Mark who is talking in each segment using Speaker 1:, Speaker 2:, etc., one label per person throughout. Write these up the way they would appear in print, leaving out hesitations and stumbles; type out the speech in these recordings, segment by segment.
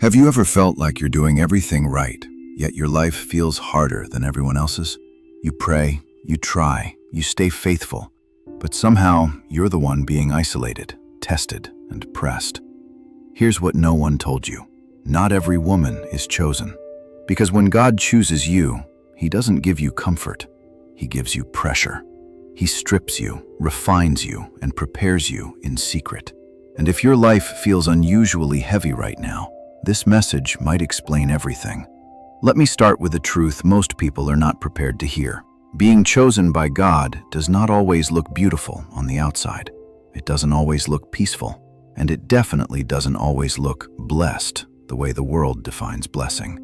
Speaker 1: Have you ever felt like you're doing everything right, yet your life feels harder than everyone else's? You pray, you try, you stay faithful, but somehow you're the one being isolated, tested, and pressed. Here's what no one told you. Not every woman is chosen. Because when God chooses you, He doesn't give you comfort. He gives you pressure. He strips you, refines you, and prepares you in secret. And if your life feels unusually heavy right now, this message might explain everything. Let me start with a truth most people are not prepared to hear. Being chosen by God does not always look beautiful on the outside. It doesn't always look peaceful, and it definitely doesn't always look blessed the way the world defines blessing.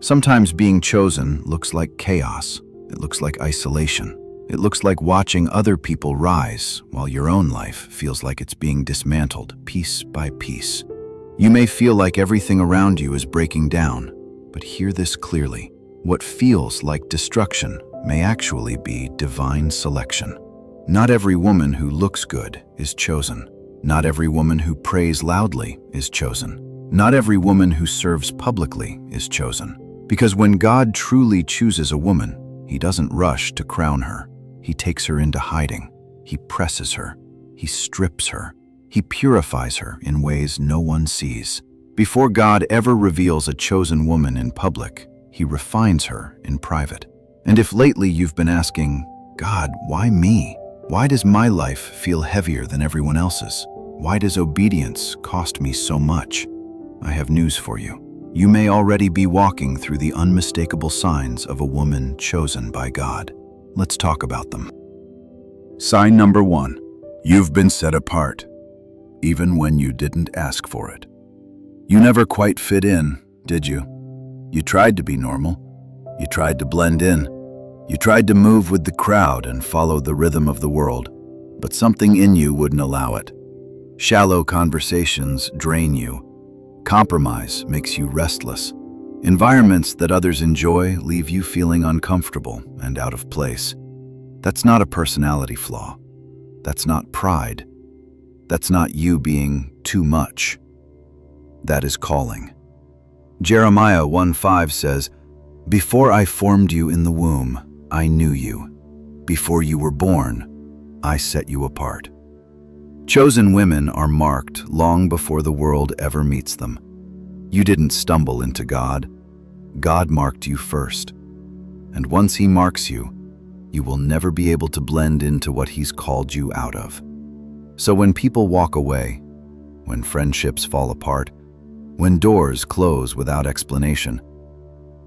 Speaker 1: Sometimes being chosen looks like chaos. It looks like isolation. It looks like watching other people rise while your own life feels like it's being dismantled piece by piece. You may feel like everything around you is breaking down, but hear this clearly. What feels like destruction may actually be divine selection. Not every woman who looks good is chosen. Not every woman who prays loudly is chosen. Not every woman who serves publicly is chosen. Because when God truly chooses a woman, He doesn't rush to crown her. He takes her into hiding. He presses her. He strips her. He purifies her in ways no one sees. Before God ever reveals a chosen woman in public, He refines her in private. And if lately you've been asking, God, why me? Why does my life feel heavier than everyone else's? Why does obedience cost me so much? I have news for you. You may already be walking through the unmistakable signs of a woman chosen by God. Let's talk about them. Sign number 1. You've been set apart, even when you didn't ask for it. You never quite fit in, did you? You tried to be normal. You tried to blend in. You tried to move with the crowd and follow the rhythm of the world, but something in you wouldn't allow it. Shallow conversations drain you. Compromise makes you restless. Environments that others enjoy leave you feeling uncomfortable and out of place. That's not a personality flaw. That's not pride. That's not you being too much. That is calling. Jeremiah 1:5 says, "Before I formed you in the womb, I knew you. Before you were born, I set you apart." Chosen women are marked long before the world ever meets them. You didn't stumble into God. God marked you first. And once He marks you, you will never be able to blend into what He's called you out of. So when people walk away, when friendships fall apart, when doors close without explanation,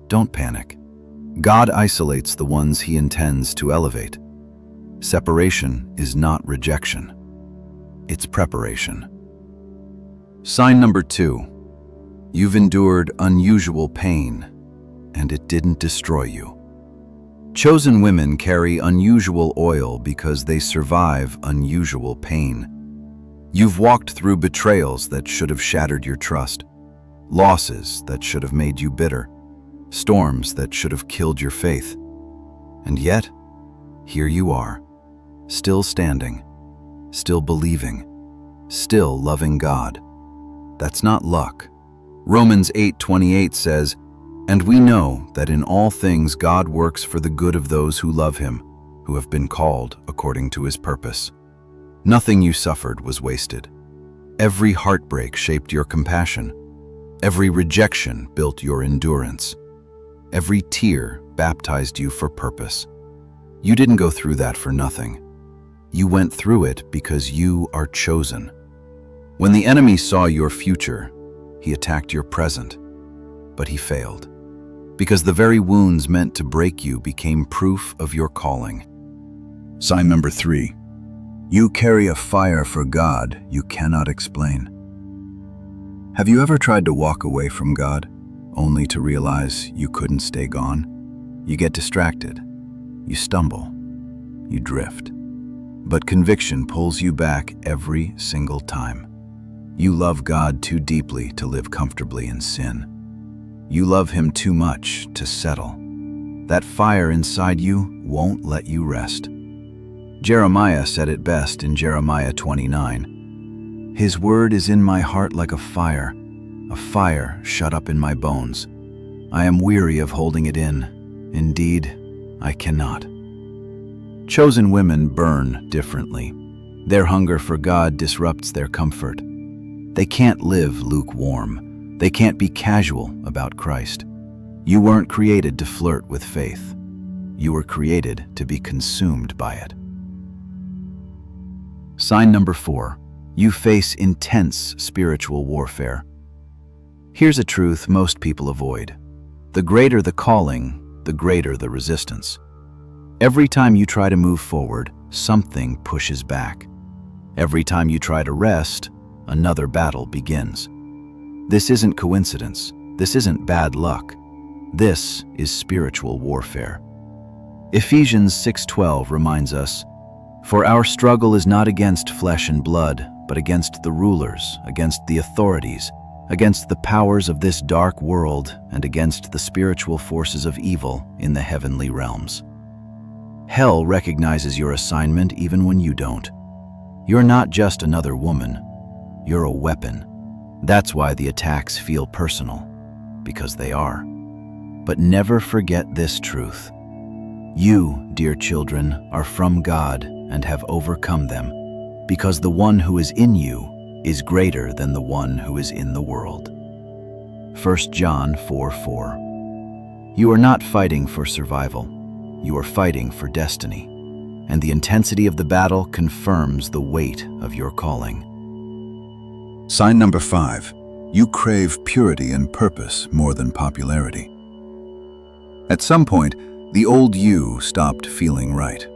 Speaker 1: don't panic. God isolates the ones He intends to elevate. Separation is not rejection. It's preparation. Sign number 2. You've endured unusual pain, and it didn't destroy you. Chosen women carry unusual oil because they survive unusual pain. You've walked through betrayals that should have shattered your trust, losses that should have made you bitter, storms that should have killed your faith. And yet, here you are, still standing, still believing, still loving God. That's not luck. Romans 8:28 says, "And we know that in all things God works for the good of those who love Him, who have been called according to His purpose." Nothing you suffered was wasted. Every heartbreak shaped your compassion. Every rejection built your endurance. Every tear baptized you for purpose. You didn't go through that for nothing. You went through it because you are chosen. When the enemy saw your future, he attacked your present, but he failed. Because the very wounds meant to break you became proof of your calling. Sign number 3. You carry a fire for God you cannot explain. Have you ever tried to walk away from God, only to realize you couldn't stay gone? You get distracted. You stumble. You drift. But conviction pulls you back every single time. You love God too deeply to live comfortably in sin. You love Him too much to settle. That fire inside you won't let you rest. Jeremiah said it best in Jeremiah 29. "His word is in my heart like a fire, a fire shut up in my bones. I am weary of holding it in. Indeed, I cannot. Chosen women burn differently. Their hunger for God disrupts their comfort. They can't live lukewarm. They can't be casual about Christ. You weren't created to flirt with faith. You were created to be consumed by it. Sign number 4. You face intense spiritual warfare. Here's a truth most people avoid. The greater the calling, the greater the resistance. Every time you try to move forward, something pushes back. Every time you try to rest, another battle begins. This isn't coincidence. This isn't bad luck. This is spiritual warfare. Ephesians 6:12 reminds us, "For our struggle is not against flesh and blood, but against the rulers, against the authorities, against the powers of this dark world, and against the spiritual forces of evil in the heavenly realms." Hell recognizes your assignment even when you don't. You're not just another woman. You're a weapon. That's why the attacks feel personal, because they are. But never forget this truth. You, dear children, are from God and have overcome them, because the one who is in you is greater than the one who is in the world. 1 John 4:4. You are not fighting for survival. You are fighting for destiny, and the intensity of the battle confirms the weight of your calling.
Speaker 2: Sign number 5. You crave purity and purpose more than popularity. At some point, the old you stopped feeling right.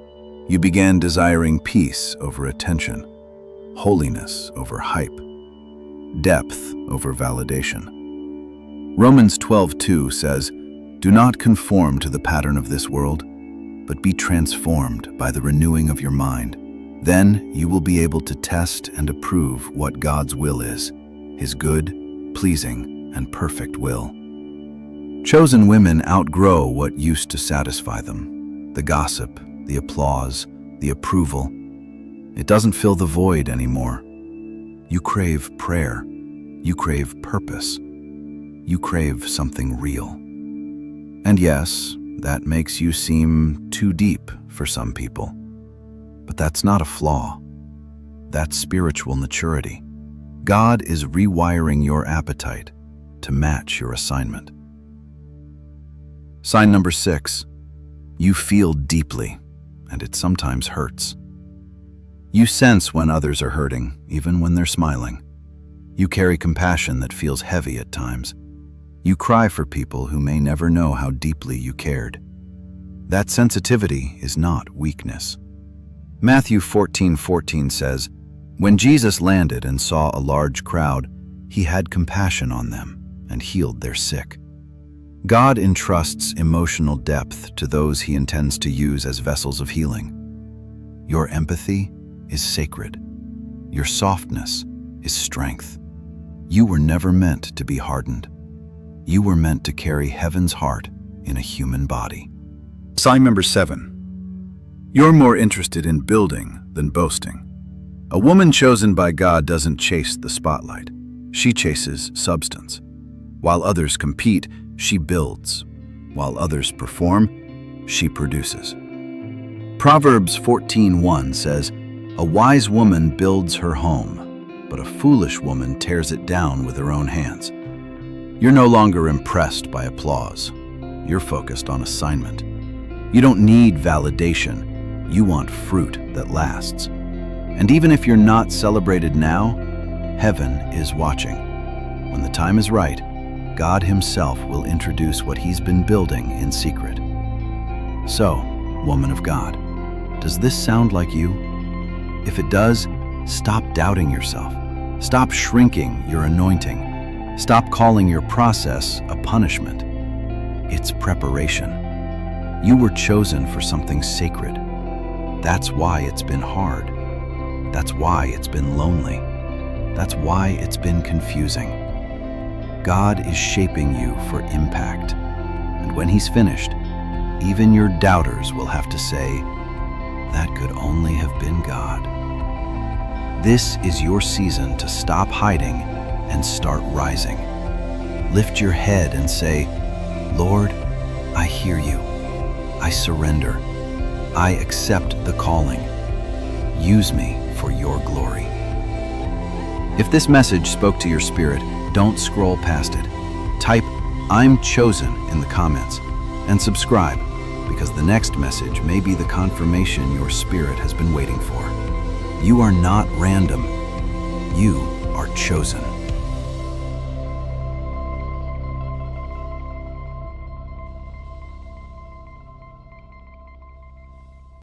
Speaker 2: You began desiring peace over attention, holiness over hype, depth over validation. Romans 12:2 says, "Do not conform to the pattern of this world, but be transformed by the renewing of your mind. Then you will be able to test and approve what God's will is, His good, pleasing, and perfect will." Chosen women outgrow what used to satisfy them. The gossip, the applause, the approval. It doesn't fill the void anymore. You crave prayer. You crave purpose. You crave something real. And yes, that makes you seem too deep for some people. But that's not a flaw. That's spiritual maturity. God is rewiring your appetite to match your assignment. Sign number 6. You feel deeply, and it sometimes hurts. You sense when others are hurting, even when they're smiling. You carry compassion that feels heavy at times. You cry for people who may never know how deeply you cared. That sensitivity is not weakness. Matthew 14:14 says, "When Jesus landed and saw a large crowd, he had compassion on them and healed their sick." God entrusts emotional depth to those he intends to use as vessels of healing. Your empathy is sacred. Your softness is strength. You were never meant to be hardened. You were meant to carry heaven's heart in a human body. Sign number 7. You're more interested in building than boasting. A woman chosen by God doesn't chase the spotlight. She chases substance. While others compete, she builds. While others perform, she produces. Proverbs 14:1 says, "A wise woman builds her home, but a foolish woman tears it down with her own hands." You're no longer impressed by applause. You're focused on assignment. You don't need validation. You want fruit that lasts. And even if you're not celebrated now, heaven is watching. When the time is right, God Himself will introduce what He's been building in secret. So, woman of God, does this sound like you? If it does, stop doubting yourself. Stop shrinking your anointing. Stop calling your process a punishment. It's preparation. You were chosen for something sacred. That's why it's been hard. That's why it's been lonely. That's why it's been confusing. God is shaping you for impact. And when He's finished, even your doubters will have to say, "That could only have been God." This is your season to stop hiding and start rising. Lift your head and say, Lord, I hear you. I surrender. I accept the calling. Use me for your glory. If this message spoke to your spirit, don't scroll past it. Type, I'm chosen in the comments and subscribe, because the next message may be the confirmation your spirit has been waiting for. You are not random. You are chosen.